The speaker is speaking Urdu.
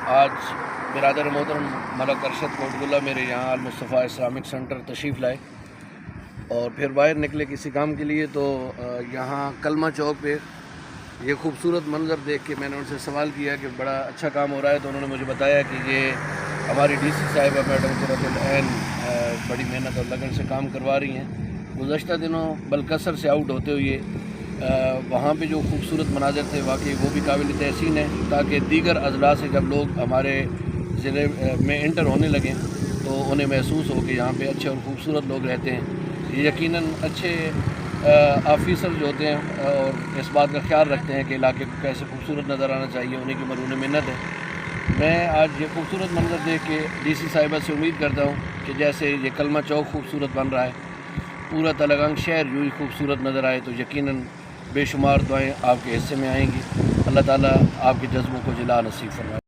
آج برادر محترم ملک ارشد کوٹگلہ میرے یہاں المصطفیٰ اسلامک سینٹر تشریف لائے اور پھر باہر نکلے کسی کام کے لیے، تو یہاں کلمہ چوک پہ یہ خوبصورت منظر دیکھ کے میں نے ان سے سوال کیا کہ بڑا اچھا کام ہو رہا ہے، تو انہوں نے مجھے بتایا کہ یہ ہماری ڈی سی صاحبہ میڈم قرۃ العین بڑی محنت اور لگن سے کام کروا رہی ہیں۔ گزشتہ دنوں بلکسر سے آؤٹ ہوتے ہوئے وہاں پہ جو خوبصورت مناظر تھے واقعی وہ بھی قابل تحسین ہیں، تاکہ دیگر اضلاع سے جب لوگ ہمارے ضلع میں انٹر ہونے لگیں تو انہیں محسوس ہو کہ یہاں پہ اچھے اور خوبصورت لوگ رہتے ہیں۔ یہ یقیناً اچھے آفیسر جو ہوتے ہیں اور اس بات کا خیال رکھتے ہیں کہ علاقے کو کیسے خوبصورت نظر آنا چاہیے، انہیں کی مرہون محنت ہے۔ میں آج یہ خوبصورت منظر دیکھ کے ڈی سی صاحبہ سے امید کرتا ہوں کہ جیسے یہ کلمہ چوک خوبصورت بن رہا ہے، پورا تلنگانگ شہر یوں ہی خوبصورت نظر آئے، تو یقیناً بے شمار دعائیں آپ کے حصے میں آئیں گی۔ اللہ تعالیٰ آپ کے جذبوں کو جلا نصیب فرمائے۔